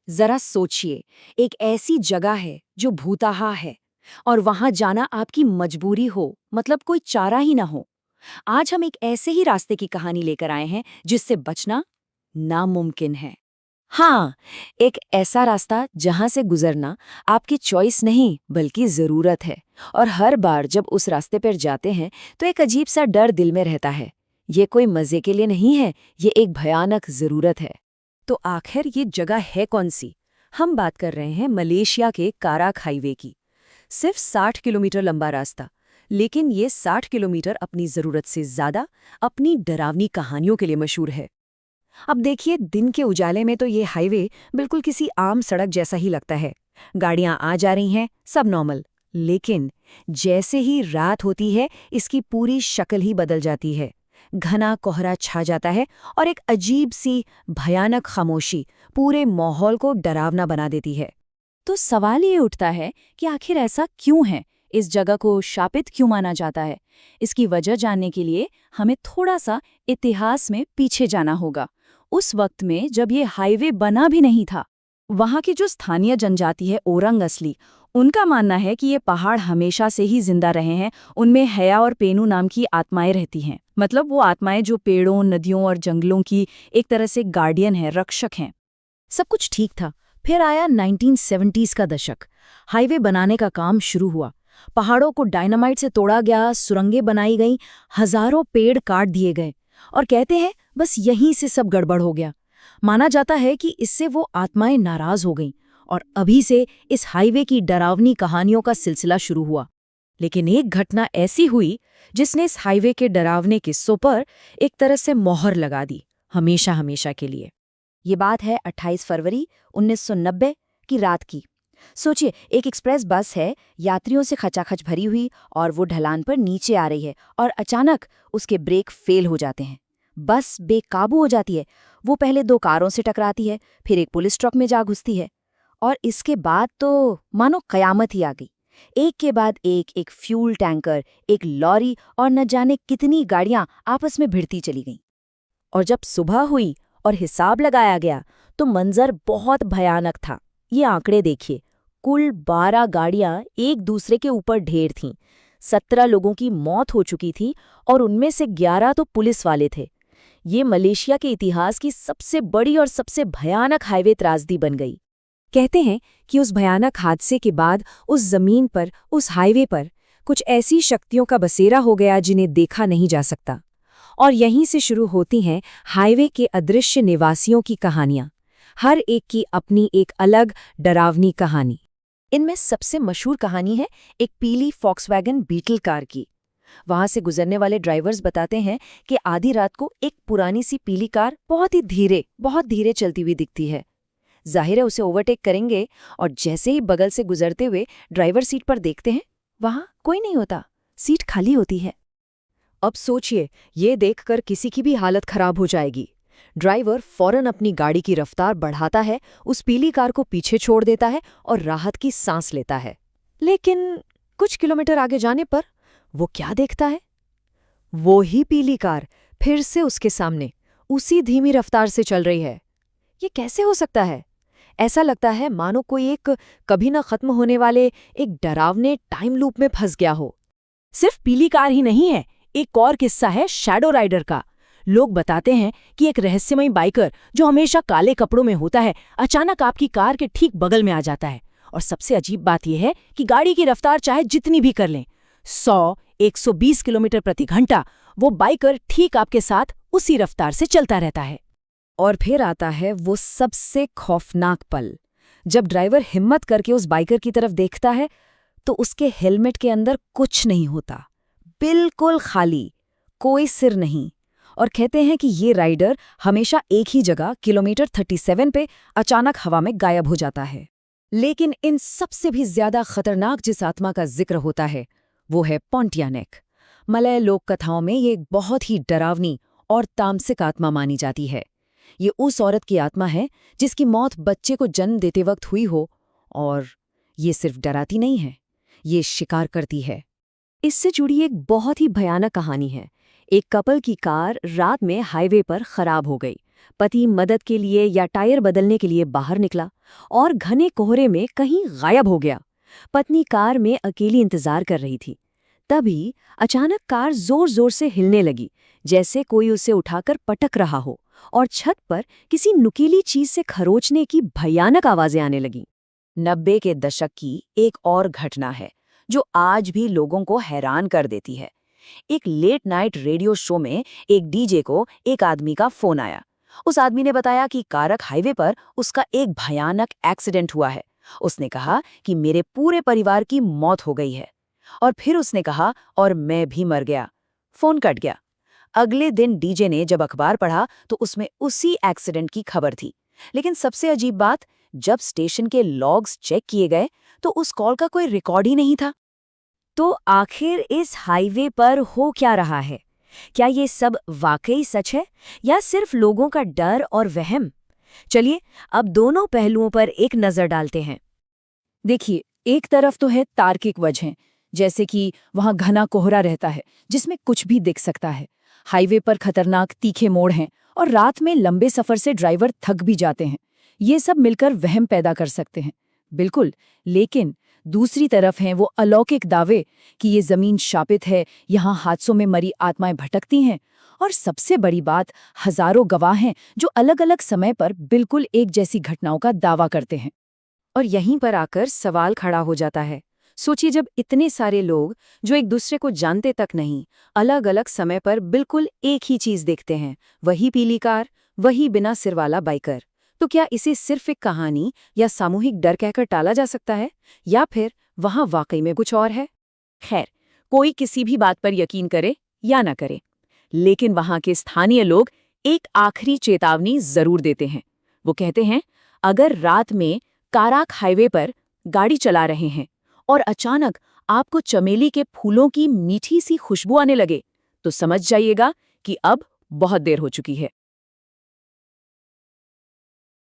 जरा सोचिए, एक ऐसी जगह है जो भूताहा है और वहां जाना आपकी मजबूरी हो, मतलब कोई चारा ही ना हो। आज हम एक ऐसे ही रास्ते की कहानी लेकर आए हैं जिससे बचना नामुमकिन है। हाँ, एक ऐसा रास्ता जहां से गुजरना आपकी चॉइस नहीं बल्कि जरूरत है। और हर बार जब उस रास्ते पर जाते हैं तो एक अजीब सा डर दिल में रहता है। ये कोई मजे के लिए नहीं है, ये एक भयानक जरूरत है। तो आखिर ये जगह है कौन सी? हम बात कर रहे हैं मलेशिया के काराक हाईवे की। सिर्फ 60 किलोमीटर लंबा रास्ता, लेकिन ये 60 किलोमीटर अपनी जरूरत से ज्यादा अपनी डरावनी कहानियों के लिए मशहूर है। अब देखिए, दिन के उजाले में तो ये हाईवे बिल्कुल किसी आम सड़क जैसा ही लगता है। गाड़ियां आ जा रही हैं, सब नॉर्मल। लेकिन जैसे ही रात होती है, इसकी पूरी शक्ल ही बदल जाती है। घना कोहरा छा जाता है और एक अजीब सी भयानक खामोशी पूरे माहौल को डरावना बना देती है। तो सवाल ये उठता है कि आखिर ऐसा क्यों है? इस जगह को शापित क्यों माना जाता है? इसकी वजह जानने के लिए हमें थोड़ा सा इतिहास में पीछे जाना होगा। उस वक्त में जब ये हाईवे बना भी नहीं था, वहाँ की जो स्थानीय जनजाति है ओरंग असली, उनका मानना है कि ये पहाड़ हमेशा से ही जिंदा रहे हैं। उनमें हया और पेनू नाम की आत्माएं रहती हैं। मतलब वो आत्माएं जो पेड़ों, नदियों और जंगलों की एक तरह से गार्डियन है, रक्षक हैं। सब कुछ ठीक था। फिर आया 1970s का दशक। हाईवे बनाने का काम शुरू हुआ। पहाड़ों को डायनामाइट से तोड़ा गया, सुरंगें बनाई गईं, हजारों पेड़ काट दिए गए। और कहते हैं बस यहीं से सब गड़बड़ हो गया। माना जाता है कि इससे वो आत्माएं नाराज हो गईं और अभी से इस हाईवे की डरावनी कहानियों का सिलसिला शुरू हुआ। लेकिन एक घटना ऐसी हुई जिसने इस हाईवे के डरावने किस्सों पर एक तरह से मोहर लगा दी, हमेशा हमेशा के लिए। ये बात है 28 फरवरी 1990 की रात की। सोचिए, एक एक्सप्रेस बस है, यात्रियों से खचाखच भरी हुई, और वो ढलान पर नीचे आ रही है और अचानक उसके ब्रेक फेल हो जाते हैं। बस बेकाबू हो जाती है। वो पहले 2 कारों से टकराती है, फिर एक पुलिस ट्रक में जा घुसती है। और इसके बाद तो मानो कयामत ही आ गई। एक के बाद एक फ्यूल टैंकर, एक लॉरी और न जाने कितनी गाड़ियां आपस में भिड़ती चली गईं। और जब सुबह हुई और हिसाब लगाया गया तो मंजर बहुत भयानक था। ये आंकड़े देखिए, कुल 12 गाड़ियां एक दूसरे के ऊपर ढेर थीं। 17 लोगों की मौत हो चुकी थी और उनमें से 11 तो पुलिस वाले थे। ये मलेशिया के इतिहास की सबसे बड़ी और सबसे भयानक हाईवे त्रासदी बन गई। कहते हैं कि उस भयानक हादसे के बाद उस जमीन पर, उस हाईवे पर कुछ ऐसी शक्तियों का बसेरा हो गया जिन्हें देखा नहीं जा सकता। और यहीं से शुरू होती हैं हाईवे के अदृश्य निवासियों की कहानियां। हर एक की अपनी एक अलग डरावनी कहानी। इनमें सबसे मशहूर कहानी है एक पीली फॉक्सवैगन बीटल कार की। वहां से गुजरने वाले ड्राइवर्स बताते हैं कि आधी रात को एक पुरानी सी पीली कार बहुत धीरे चलती हुई दिखती है। जाहिर है उसे ओवरटेक करेंगे, और जैसे ही बगल से गुजरते हुए ड्राइवर सीट पर देखते हैं, वहां कोई नहीं होता, सीट खाली होती है। अब सोचिए, ये देखकर किसी की भी हालत खराब हो जाएगी। ड्राइवर फौरन अपनी गाड़ी की रफ्तार बढ़ाता है, उस पीली कार को पीछे छोड़ देता है और राहत की सांस लेता है। लेकिन कुछ किलोमीटर आगे जाने पर वो क्या देखता है? वो ही पीली कार फिर से उसके सामने उसी धीमी रफ्तार से चल रही है। ये कैसे हो सकता है? ऐसा लगता है मानो कोई एक कभी न खत्म होने वाले एक डरावने टाइम लूप में फंस गया हो। सिर्फ पीली कार ही नहीं है, एक और किस्सा है शैडो राइडर का। लोग बताते हैं कि एक रहस्यमयी बाइकर जो हमेशा काले कपड़ों में होता है, अचानक आपकी कार के ठीक बगल में आ जाता है। और सबसे अजीब बात यह है कि गाड़ी की रफ्तार चाहे जितनी भी कर लें, 100-120 किलोमीटर प्रति घंटा, वो बाइकर ठीक आपके साथ उसी रफ्तार से चलता रहता है। और फिर आता है वो सबसे खौफनाक पल, जब ड्राइवर हिम्मत करके उस बाइकर की तरफ देखता है तो उसके हेलमेट के अंदर कुछ नहीं होता, बिल्कुल खाली, कोई सिर नहीं। और कहते हैं कि ये राइडर हमेशा एक ही जगह किलोमीटर 37 पे अचानक हवा में गायब हो जाता है। लेकिन इन सबसे भी ज्यादा खतरनाक जिस आत्मा का जिक्र होता है वो है पोंटियानेक। मलय लोक कथाओं में ये एक बहुत ही डरावनी और तामसिक आत्मा मानी जाती है। ये उस औरत की आत्मा है जिसकी मौत बच्चे को जन्म देते वक्त हुई हो, और ये सिर्फ डराती नहीं है, ये शिकार करती है। इससे जुड़ी एक बहुत ही भयानक कहानी है। एक कपल की कार रात में हाईवे पर खराब हो गई। पति मदद के लिए या टायर बदलने के लिए बाहर निकला और घने कोहरे में कहीं गायब हो गया। पत्नी कार में अकेली इंतजार कर रही थी। तभी अचानक कार जोर-जोर से हिलने लगी, जैसे कोई उसे उठाकर पटक रहा हो, और छत पर किसी नुकीली चीज से खरोंचने की भयानक आवाजें आने लगीं। 90 के दशक की एक और घटना है जो आज भी लोगों को हैरान कर देती है। एक लेट नाइट रेडियो शो में एक डीजे को एक आदमी का फोन आया। उस आदमी ने बताया कि कारक हाईवे पर उसका एक भयानक एक्सीडेंट हुआ है। उसने कहा कि मेरे पूरे परिवार की मौत हो गई है। और फिर उसने कहा, और मैं भी मर गया। फोन कट गया। अगले दिन डीजे ने जब अखबार पढ़ा तो उसमें उसी एक्सीडेंट की खबर थी। लेकिन सबसे अजीब बात, जब स्टेशन के लॉग्स चेक किए गए तो उस कॉल का कोई रिकॉर्ड ही नहीं था। तो आखिर इस हाईवे पर हो क्या रहा है? क्या ये सब वाकई सच है या सिर्फ लोगों का डर और वहम? चलिए अब दोनों पहलुओं पर एक नजर डालते हैं। देखिए, एक तरफ तो है तार्किक वजहें, जैसे कि वहां घना कोहरा रहता है जिसमें कुछ भी दिख सकता है। हाईवे पर खतरनाक तीखे मोड़ हैं और रात में लंबे सफर से ड्राइवर थक भी जाते हैं। ये सब मिलकर वहम पैदा कर सकते हैं, बिल्कुल। लेकिन दूसरी तरफ हैं वो अलौकिक दावे कि ये जमीन शापित है, यहाँ हादसों में मरी आत्माएं भटकती हैं। और सबसे बड़ी बात, हजारों गवाह हैं जो अलग अलग समय पर बिल्कुल एक जैसी घटनाओं का दावा करते हैं। और यहीं पर आकर सवाल खड़ा हो जाता है। सोचिए, जब इतने सारे लोग जो एक दूसरे को जानते तक नहीं, अलग अलग समय पर बिल्कुल एक ही चीज देखते हैं, वही पीली कार, वही बिना सिर वाला बाइकर, तो क्या इसे सिर्फ एक कहानी या सामूहिक डर कहकर टाला जा सकता है, या फिर वहां वाकई में कुछ और है? खैर, कोई किसी भी बात पर यकीन करे या न करे, लेकिन वहां के स्थानीय लोग एक आखिरी चेतावनी जरूर देते हैं। वो कहते हैं, अगर रात में काराक हाईवे पर गाड़ी चला रहे हैं और अचानक आपको चमेली के फूलों की मीठी सी खुशबू आने लगे, तो समझ जाइएगा कि अब बहुत देर हो चुकी है।